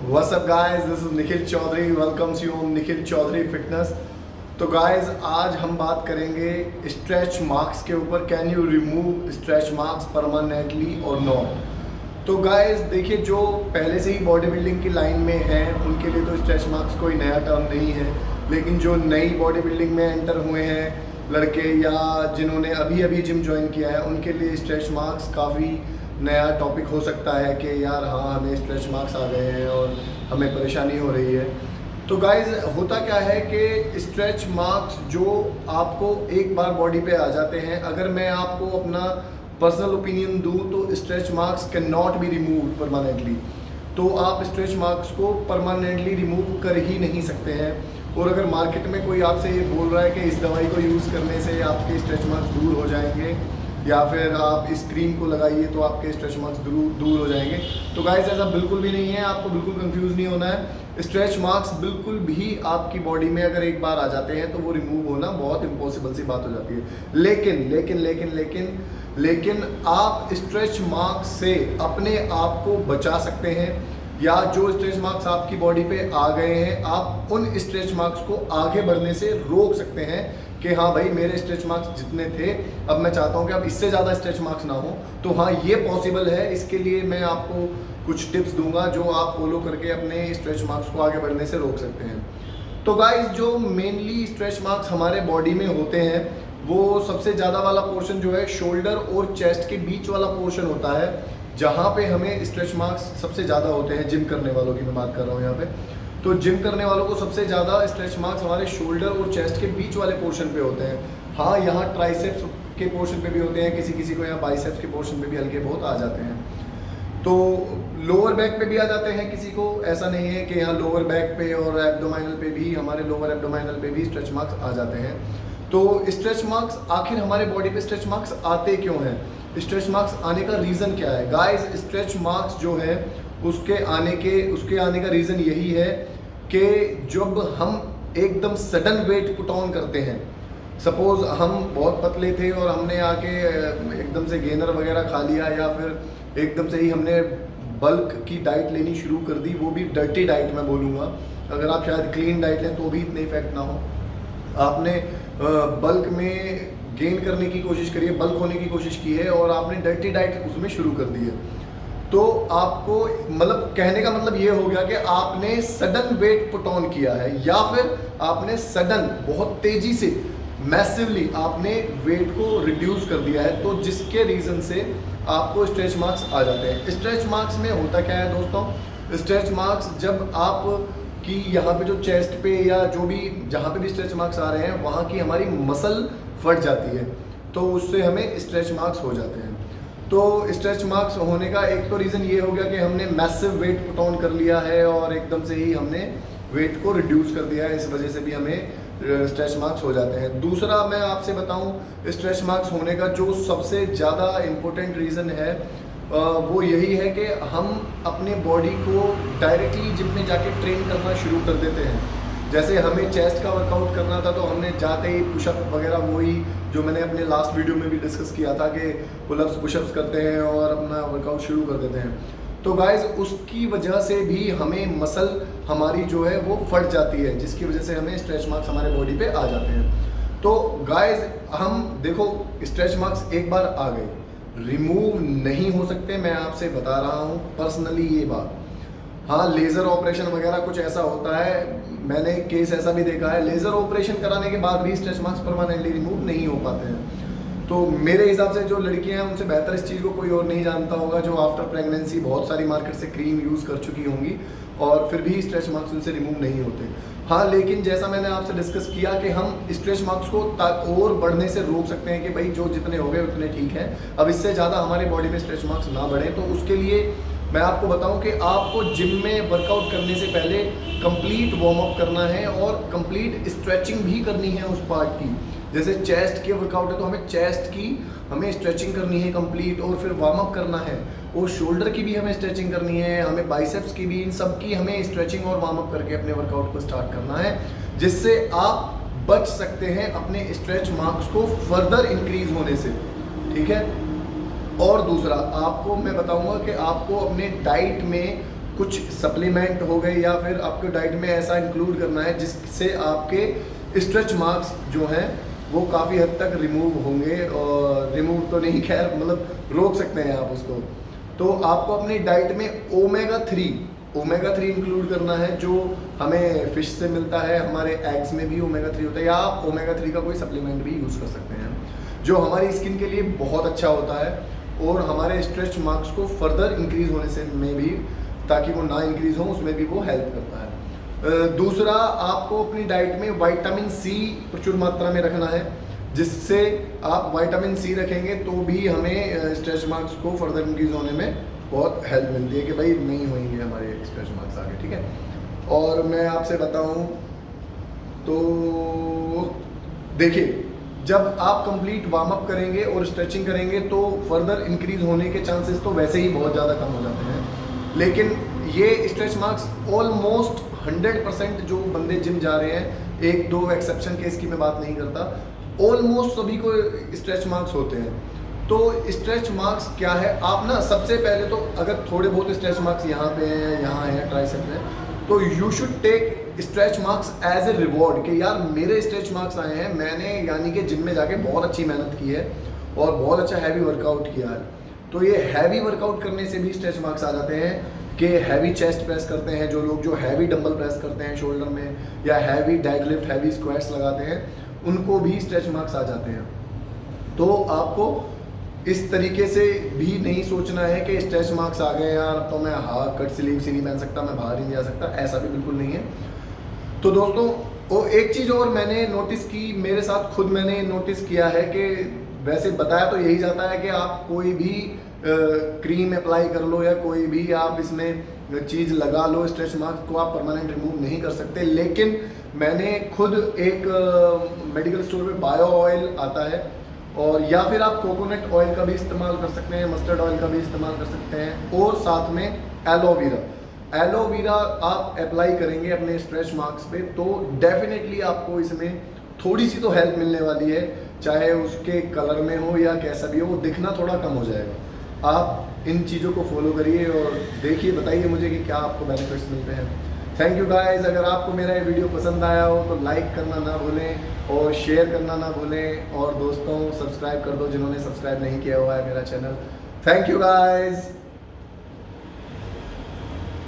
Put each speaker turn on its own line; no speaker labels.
What's up guys, this is Nikhil Chaudhary, welcomes you on Nikhil Chaudhary fitness. तो guys आज हम बात करेंगे स्ट्रेच मार्क्स के ऊपर। Can you remove stretch marks permanently और नॉट। तो गाइस देखिए, जो पहले से ही बॉडी बिल्डिंग की लाइन में हैं उनके लिए तो स्ट्रेच मार्क्स कोई नया टर्म नहीं है, लेकिन जो नई बॉडी बिल्डिंग में एंटर हुए हैं लड़के या जिन्होंने अभी अभी जिम ज्वाइन किया है उनके लिए स्ट्रेच मार्क्स काफ़ी नया टॉपिक हो सकता है कि यार हाँ हमें स्ट्रेच मार्क्स आ गए हैं और हमें परेशानी हो रही है। तो गाइज होता क्या है कि स्ट्रेच मार्क्स जो आपको एक बार बॉडी पे आ जाते हैं, अगर मैं आपको अपना पर्सनल ओपिनियन दूं तो stretch marks can not be remove permanently. तो आप स्ट्रेच मार्क्स को परमानेंटली रिमूव कर ही नहीं सकते हैं। और अगर मार्केट में कोई आपसे ये बोल रहा है कि इस दवाई को यूज़ करने से आपके स्ट्रेच मार्क्स दूर हो जाएंगे या फिर आप इस क्रीम को लगाइए तो आपके स्ट्रेच मार्क्स दूर हो जाएंगे, तो गाइस ऐसा बिल्कुल भी नहीं है। आपको बिल्कुल कंफ्यूज नहीं होना है। स्ट्रेच मार्क्स बिल्कुल भी आपकी बॉडी में अगर एक बार आ जाते हैं तो वो रिमूव होना बहुत इम्पॉसिबल सी बात हो जाती है। लेकिन लेकिन लेकिन लेकिन लेकिन आप स्ट्रेच मार्क्स से अपने आप को बचा सकते हैं, या जो स्ट्रेच मार्क्स आपकी बॉडी पे आ गए हैं आप उन स्ट्रेच मार्क्स को आगे बढ़ने से रोक सकते हैं कि हाँ भाई मेरे स्ट्रेच मार्क्स जितने थे अब मैं चाहता हूँ कि अब इससे ज़्यादा स्ट्रेच मार्क्स ना हो। तो हाँ ये पॉसिबल है। इसके लिए मैं आपको कुछ टिप्स दूंगा जो आप फॉलो करके अपने स्ट्रेच मार्क्स को आगे बढ़ने से रोक सकते हैं। तो गाइस जो मेनली स्ट्रेच मार्क्स हमारे बॉडी में होते हैं वो सबसे ज़्यादा वाला पोर्शन जो है शोल्डर और चेस्ट के बीच वाला पोर्शन होता है, जहाँ पे हमें स्ट्रेच मार्क्स सबसे ज़्यादा होते हैं। जिम करने वालों की मैं बात कर रहा हूँ यहाँ पे। तो जिम करने वालों को सबसे ज़्यादा स्ट्रेच मार्क्स हमारे शोल्डर और चेस्ट के बीच वाले पोर्शन पे होते हैं। हाँ यहाँ ट्राइसेप्स के पोर्शन पे भी होते हैं, किसी किसी को यहाँ बाइसेप्स के पोर्शन पे भी हल्के बहुत आ जाते हैं। तो लोअर बैक पे भी आ जाते हैं किसी को, ऐसा नहीं है कि यहाँ लोअर बैक पे और एब्डोमाइनल पे भी, हमारे लोअर एब्डोमाइनल पे भी स्ट्रेच मार्क्स आ जाते हैं। तो स्ट्रेच मार्क्स आखिर हमारे बॉडी पे स्ट्रेच मार्क्स आते क्यों हैं, स्ट्रेच मार्क्स आने का रीज़न क्या है। गाइस स्ट्रेच मार्क्स जो है उसके आने का रीज़न यही है कि जब हम एकदम सडन वेट पुट ऑन करते हैं, सपोज हम बहुत पतले थे और हमने आके एकदम से गेनर वगैरह खा लिया, या फिर एकदम से ही हमने बल्क की डाइट लेनी शुरू कर दी, वो भी डर्टी डाइट मैं बोलूँगा। अगर आप शायद क्लीन डाइट लें तो भी इतने इफेक्ट ना हो। आपने बल्क में गेन करने की कोशिश करी है, बल्क होने की कोशिश की है और आपने डर्टी डाइट उसमें शुरू कर दी है, तो आपको मतलब कहने का मतलब ये हो गया कि आपने सडन वेट पुट ऑन किया है, या फिर आपने सडन बहुत तेजी से मैसिवली आपने वेट को रिड्यूस कर दिया है, तो जिसके रीज़न से आपको स्ट्रेच मार्क्स आ जाते हैं। स्ट्रेच मार्क्स में होता क्या है दोस्तों, स्ट्रेच मार्क्स जब आप कि यहाँ पे जो चेस्ट पे या जो भी जहाँ पे भी स्ट्रेच मार्क्स आ रहे हैं वहाँ की हमारी मसल फट जाती है, तो उससे हमें स्ट्रेच मार्क्स हो जाते हैं। तो स्ट्रेच मार्क्स होने का एक तो रीज़न ये हो गया कि हमने मैसिव वेट पुट ऑन कर लिया है और एकदम से ही हमने वेट को रिड्यूस कर दिया है, इस वजह से भी हमें स्ट्रेच मार्क्स हो जाते हैं। दूसरा मैं आपसे बताऊं स्ट्रेच मार्क्स होने का जो सबसे ज़्यादा इम्पोर्टेंट रीज़न है वो यही है कि हम अपने बॉडी को डायरेक्टली जिम में जाके ट्रेन करना शुरू कर देते हैं। जैसे हमें चेस्ट का वर्कआउट करना था तो हमने जाते ही पुशअप वगैरह, वही जो मैंने अपने लास्ट वीडियो में भी डिस्कस किया था कि पुलअप्स पुशअप्स करते हैं और अपना वर्कआउट शुरू कर देते हैं। तो गाइज उसकी वजह से भी हमें मसल हमारी जो है वो फट जाती है, जिसकी वजह से हमें स्ट्रेच मार्क्स हमारे बॉडी पे आ जाते हैं। तो गाइज हम देखो स्ट्रेच मार्क्स एक बार आ गए रिमूव नहीं हो सकते, मैं आपसे बता रहा हूँ पर्सनली ये बात। हाँ लेज़र ऑपरेशन वगैरह कुछ ऐसा होता है, मैंने केस ऐसा भी देखा है, लेज़र ऑपरेशन कराने के बाद भी स्ट्रेच मार्क्स परमानेंटली रिमूव नहीं हो पाते हैं। तो मेरे हिसाब से जो लड़कियां हैं उनसे बेहतर इस चीज़ को कोई और नहीं जानता होगा, जो आफ्टर प्रेगनेंसी बहुत सारी मार्केट से क्रीम यूज़ कर चुकी होंगी और फिर भी स्ट्रेच मार्क्स उनसे रिमूव नहीं होते। हाँ लेकिन जैसा मैंने आपसे डिस्कस किया कि हम स्ट्रेच मार्क्स को और बढ़ने से रोक सकते हैं कि भाई जो जितने हो गए उतने ठीक है, अब इससे ज़्यादा हमारी बॉडी में स्ट्रेच मार्क्स ना बढ़े। तो उसके लिए मैं आपको बताऊं कि आपको जिम में वर्कआउट करने से पहले कंप्लीट वार्म अप करना है और कंप्लीट स्ट्रेचिंग भी करनी है उस पार्ट की। जैसे चेस्ट के वर्कआउट है तो हमें चेस्ट की हमें स्ट्रेचिंग करनी है कंप्लीट और फिर वार्म अप करना है, और शोल्डर की भी हमें स्ट्रेचिंग करनी है, हमें बाइसेप्स की भी, इन सब की हमें स्ट्रेचिंग और वार्म अप करके अपने वर्कआउट को स्टार्ट करना है, जिससे आप बच सकते हैं अपने स्ट्रेच मार्क्स को फर्दर इंक्रीज होने से। ठीक है। और दूसरा आपको मैं बताऊंगा कि आपको अपने डाइट में कुछ सप्लीमेंट हो गए या फिर आपके डाइट में ऐसा इंक्लूड करना है जिससे आपके स्ट्रेच मार्क्स जो हैं वो काफ़ी हद तक रिमूव होंगे, और रिमूव तो नहीं, खैर मतलब रोक सकते हैं आप उसको। तो आपको अपनी डाइट में ओमेगा 3 इंक्लूड करना है, जो हमें फिश से मिलता है, हमारे एग्स में भी ओमेगा 3 होता है, या आप ओमेगा 3 का कोई सप्लीमेंट भी यूज़ कर सकते हैं, जो हमारी स्किन के लिए बहुत अच्छा होता है और हमारे स्ट्रेच मार्क्स को फर्दर इंक्रीज होने से में भी, ताकि वो ना इंक्रीज हो, उसमें भी वो हेल्प करता है। दूसरा, आपको अपनी डाइट में विटामिन सी प्रचुर मात्रा में रखना है, जिससे आप विटामिन सी रखेंगे तो भी हमें स्ट्रेच मार्क्स को फर्दर इंक्रीज होने में बहुत हेल्प मिलती है कि भाई नहीं होंगे हमारे स्ट्रेच मार्क्स आगे, ठीक है। और मैं आपसे बताऊं तो देखिए, जब आप कंप्लीट वार्म अप करेंगे और स्ट्रेचिंग करेंगे तो फर्दर इंक्रीज होने के चांसेस तो वैसे ही बहुत ज़्यादा कम हो जाते हैं, लेकिन ये स्ट्रेच मार्क्स ऑलमोस्ट 100% जो बंदे जिम जा रहे हैं, 1-2 एक्सेप्शन केस की मैं बात नहीं करता, ऑलमोस्ट सभी को स्ट्रेच मार्क्स होते हैं। तो स्ट्रेच मार्क्स क्या है, आप ना सबसे पहले तो अगर थोड़े बहुत स्ट्रेच मार्क्स यहाँ पे हैं, यहाँ है ट्राइसेप में, तो you should take stretch marks as a reward कि यार मेरे स्ट्रेच मार्क्स आए हैं, मैंने यानी कि जिम में जाके बहुत अच्छी मेहनत की है और बहुत अच्छा हैवी वर्कआउट किया है। तो ये हैवी वर्कआउट करने से भी स्ट्रेच मार्क्स आ जाते हैं कि हैवी चेस्ट प्रेस करते हैं जो लोग, जो हैवी डंबल प्रेस करते हैं शोल्डर में, या हैवी डेडलिफ्ट, हैवी स्क्वाट्स लगाते हैं, उनको भी स्ट्रेच मार्क्स आ जाते हैं। तो आपको इस तरीके से भी नहीं सोचना है कि स्ट्रेच मार्क्स आ गए यार तो मैं कट स्लीव्स ही नहीं पहन सकता, मैं बाहर ही नहीं जा सकता, ऐसा भी बिल्कुल नहीं है। तो दोस्तों, वो एक चीज़ और मैंने नोटिस की, मेरे साथ खुद मैंने नोटिस किया है कि वैसे बताया तो यही जाता है कि आप कोई भी क्रीम अप्लाई कर लो या कोई भी आप इसमें चीज़ लगा लो, स्ट्रेच मार्क्स को आप परमानेंट रिमूव नहीं कर सकते। लेकिन मैंने खुद एक मेडिकल स्टोर में बायो ऑयल आता है, और या फिर आप कोकोनट ऑयल का भी इस्तेमाल कर सकते हैं, मस्टर्ड ऑयल का भी इस्तेमाल कर सकते हैं, और साथ में एलोवेरा आप अप्लाई करेंगे अपने स्ट्रेच मार्क्स पे तो डेफिनेटली आपको इसमें थोड़ी सी तो हेल्प मिलने वाली है, चाहे उसके कलर में हो या कैसा भी हो, वो दिखना थोड़ा कम हो जाएगा। आप इन चीज़ों को फॉलो करिए और देखिए, बताइए मुझे कि क्या आपको बेनिफिट्स मिलते हैं। Thank you guys. अगर आपको मेरा ये वीडियो पसंद आया हो तो लाइक करना ना भूलें और शेयर करना ना भूलें, और दोस्तों सब्सक्राइब कर दो जिन्होंने सब्सक्राइब नहीं किया हुआ है मेरा चैनल। Thank you guys.